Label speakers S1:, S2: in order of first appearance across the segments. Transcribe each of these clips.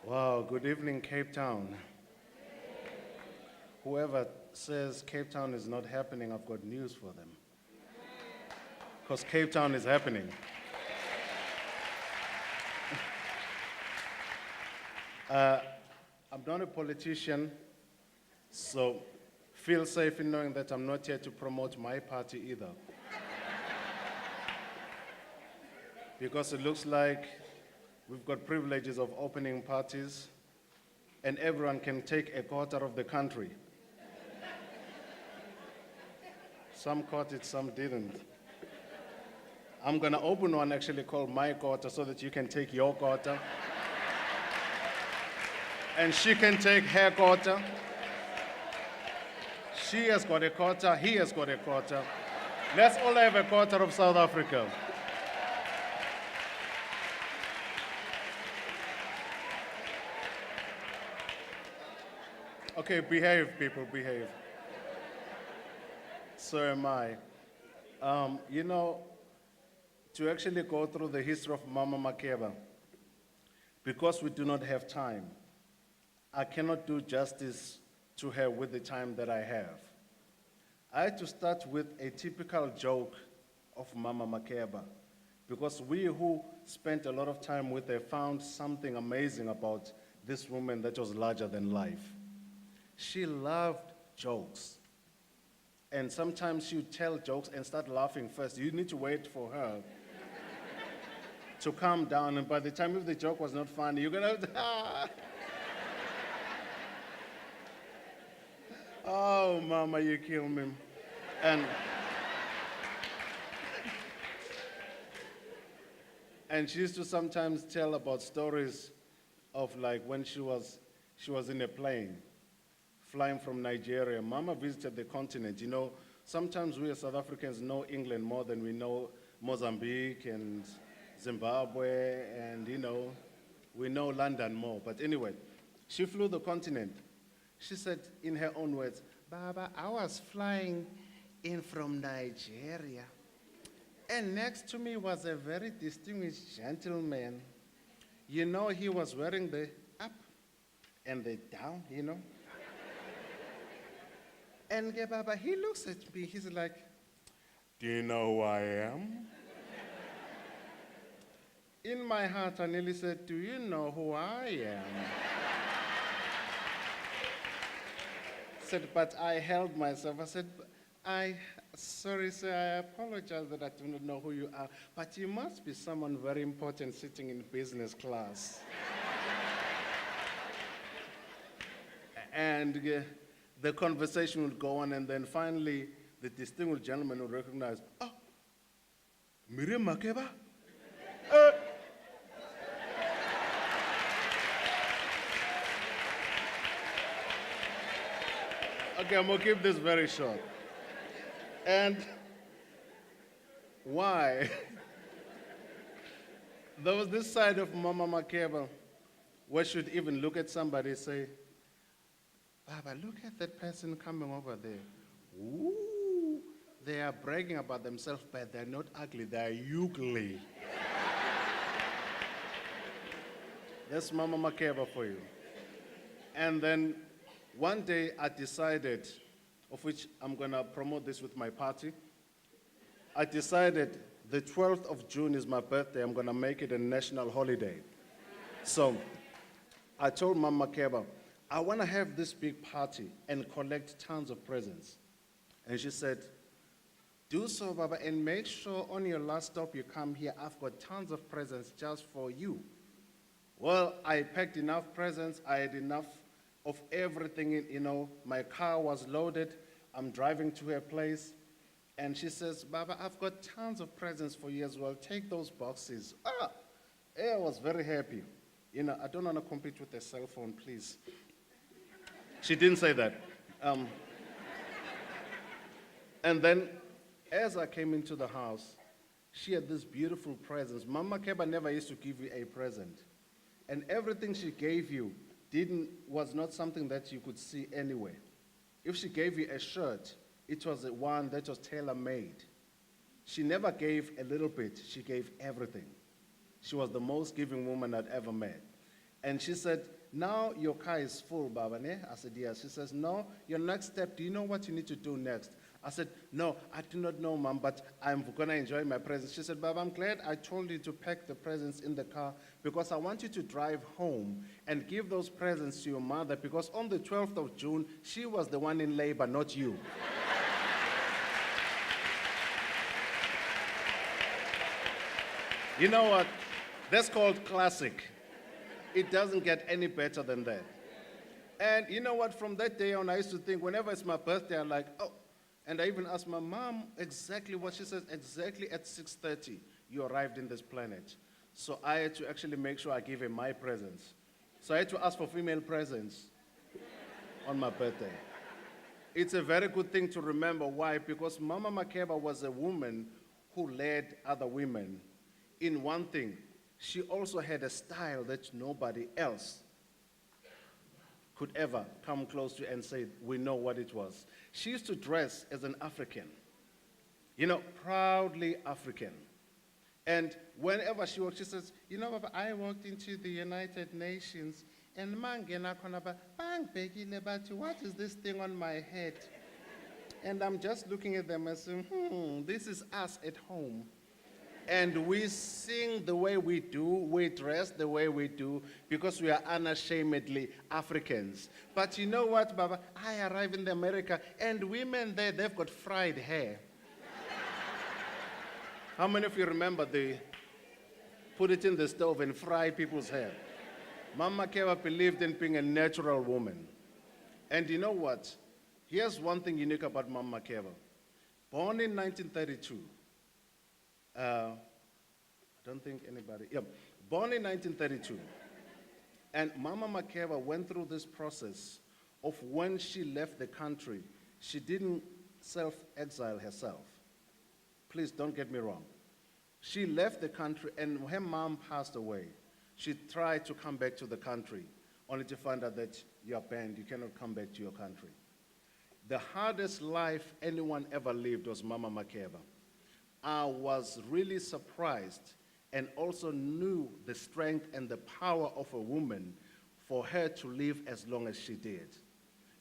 S1: Wow, good evening, Cape Town. Whoever says Cape Town is not happening, I've got news for them. Because Cape Town is happening. I'm not a politician, so feel safe in knowing that I'm not here to promote my party either. Because it looks like we've got privileges of opening parties, and everyone can take a quarter of the country. Some caught it, some didn't. I'm going to open one actually called My Quarter so that you can take your quarter. And she can take her quarter. She has got a quarter, he has got a quarter. Let's all have a quarter of South Africa. Okay, behave, people, behave. So am I. You know, to actually go through the history of Mama Makeba, because we do not have time, I cannot do justice to her with the time that I have. I had to start with a typical joke of Mama Makeba, because we who spent a lot of time with her found something amazing about this woman that was larger than life. She loved jokes. And sometimes she would tell jokes and start laughing first. You need to wait for her to calm down. And by the time if the joke was not funny, you're going to, oh, Mama, you kill me. And, and she used to sometimes tell about stories of like when she was in a plane flying from Nigeria. Mama visited the continent. You know, sometimes we as South Africans know England more than we know Mozambique and Zimbabwe, and you know, we know London more. But anyway, she flew the continent. She said in her own words, Baba, I was flying in from Nigeria, and next to me was a very distinguished gentleman. You know, he was wearing the up and the down, you know. And Baba, he looks at me, he's like, do you know who I am? In my heart, I nearly said, do you know who I am? Said, but I held myself. I said, sorry, sir, I apologize that I do not know who you are, but you must be someone very important sitting in business class. And the conversation would go on, and then finally, the distinguished gentleman would recognize, oh, Miriam Makeba? Okay, I'm going to keep this very short. And why? There was this side of Mama Makeba where she'd even look at somebody and say, Baba, look at that person coming over there. Ooh, they are bragging about themselves, but they're not ugly, they're ugly. That's Mama Makeba for you. And then one day I decided, of which I'm going to promote this with my party, I decided the 12th of June is my birthday. I'm going to make it a national holiday. So I told Mama Makeba, I want to have this big party and collect tons of presents. And she said, do so, Baba, and make sure on your last stop you come here. I've got tons of presents just for you. Well, I packed enough presents. I had enough of everything. You know, my car was loaded. I'm driving to her place. And she says, Baba, I've got tons of presents for you as well. Take those boxes. I was very happy. You know, I don't want to compete with a cell phone, please. She didn't say that. And then, as I came into the house, she had this beautiful presents. Mama Keba never used to give you a present. And everything she gave you was not something that you could see anywhere. If she gave you a shirt, it was the one that was tailor-made. She never gave a little bit, she gave everything. She was the most giving woman I'd ever met. And she said, now your car is full, Baba. Ne? I said, yes. She says, no, your next step, do you know what you need to do next? I said, no, I do not know, Mom, but I'm going to enjoy my presents. She said, Baba, I'm glad I told you to pack the presents in the car because I want you to drive home and give those presents to your mother because on the 12th of June, she was the one in labor, not you. You know what? That's called classic. It doesn't get any better than that. And you know what? From that day on, I used to think whenever it's my birthday, I'm like, oh. And I even asked my mom exactly what she says. Exactly at 6:30, you arrived in this planet. So I had to actually make sure I give him my presents. So I had to ask for female presents on my birthday. It's a very good thing to remember. Why? Because Mama Makeba was a woman who led other women in one thing. She also had a style that nobody else could ever come close to and say, we know what it was. She used to dress as an African, proudly African. And whenever she walked, she says, Baba, I walked into the United Nations and mangena konaba bangibhekile bathi, what is this thing on my head? And I'm just looking at them and saying, this is us at home. And we sing the way we do, we dress the way we do, because we are unashamedly Africans. But you know what, Baba? I arrive in America, and women there, they've got fried hair. How many of you remember they put it in the stove and fry people's hair? Mama Makeba believed in being a natural woman. And you know what? Here's one thing unique about Mama Makeba. Born in 1932, I don't think anybody, born in 1932. And Mama Makeba went through this process of when she left the country, she didn't self-exile herself. Please don't get me wrong. She left the country and her mom passed away. She tried to come back to the country, only to find out that you're banned, you cannot come back to your country. The hardest life anyone ever lived was Mama Makeba. I was really surprised and also knew the strength and the power of a woman for her to live as long as she did,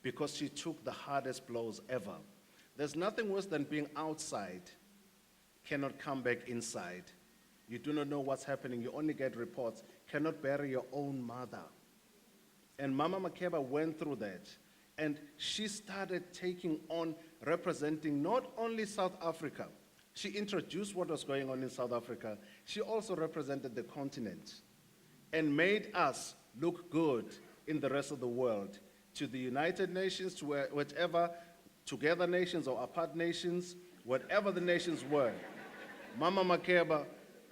S1: because she took the hardest blows ever. There's nothing worse than being outside, cannot come back inside. You do not know what's happening. You only get reports, cannot bury your own mother. And Mama Makeba went through that. And she started taking on representing not only South Africa. She introduced what was going on in South Africa. She also represented the continent and made us look good in the rest of the world, to the United Nations, to whatever, together nations or apart nations, whatever the nations were. Mama Makeba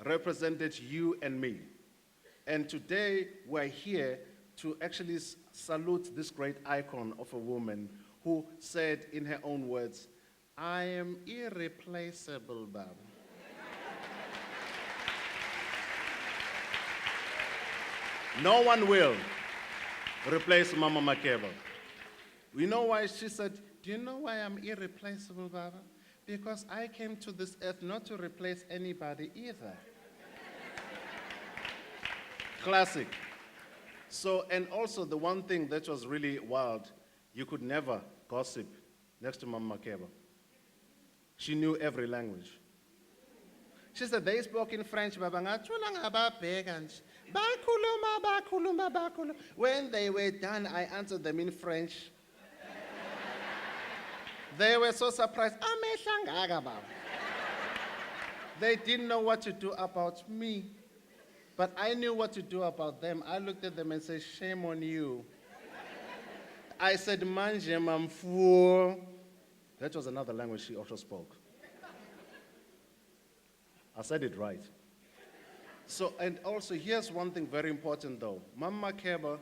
S1: represented you and me. And today we're here to actually salute this great icon of a woman who said in her own words, I am irreplaceable, Baba. No one will replace Mama Makeba. You know why she said, do you know why I'm irreplaceable, Baba? Because I came to this earth not to replace anybody either. Classic. So, and also the one thing that was really wild, you could never gossip next to Mama Makeba. She knew every language. She said, they spoke in French, Baba. When they were done, I answered them in French. They were so surprised. They didn't know what to do about me. But I knew what to do about them. I looked at them and said, shame on you. I said, manje mamfu. That was another language she also spoke. I said it right. So, and also, here's one thing very important though. Mama Makeba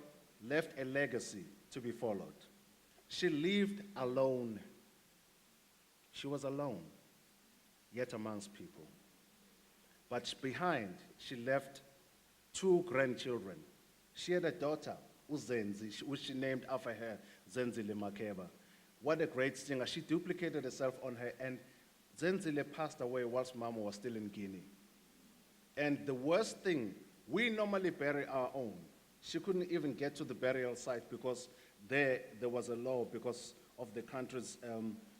S1: left a legacy to be followed. She lived alone. She was alone, yet amongst people. But behind, she left 2 grandchildren. She had a daughter, Uzenzi, which she named after her, Zenzile Makeba. What a great singer. She duplicated herself on her, and Zenzile passed away whilst Mama was still in Guinea. And the worst thing, we normally bury our own. She couldn't even get to the burial site because there was a law because of the country's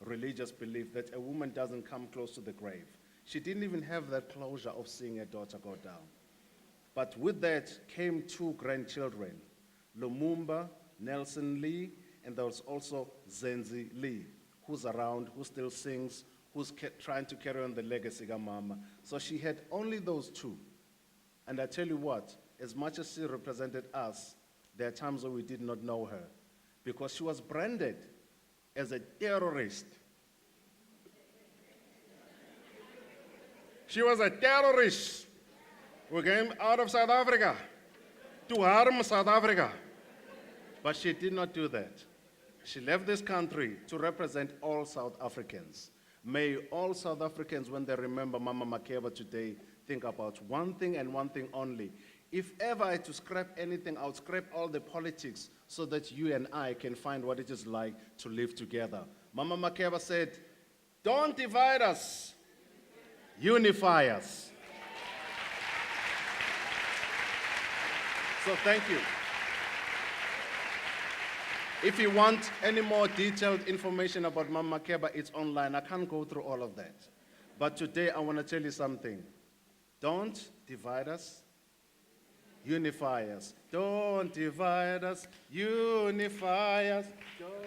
S1: religious belief that a woman doesn't come close to the grave. She didn't even have that closure of seeing her daughter go down. But with that came two grandchildren, Lumumba, Nelson Lee, and there was also Zenzi Lee, who's around, who still sings, who's trying to carry on the legacy of Mama. So she had only those two. And I tell you what, as much as she represented us, there are times when we did not know her because she was branded as a terrorist. She was a terrorist who came out of South Africa to harm South Africa. But she did not do that. She left this country to represent all South Africans. May all South Africans, when they remember Mama Makeba today, think about one thing and one thing only. If ever I had to scrap anything, I would scrap all the politics so that you and I can find what it is like to live together. Mama Makeba said, "Don't divide us, unify us." So thank you. If you want any more detailed information about Mama Makeba, it's online. I can't go through all of that. But today I want to tell you something. Don't divide us, unify us. Don't divide us, unify us. Don't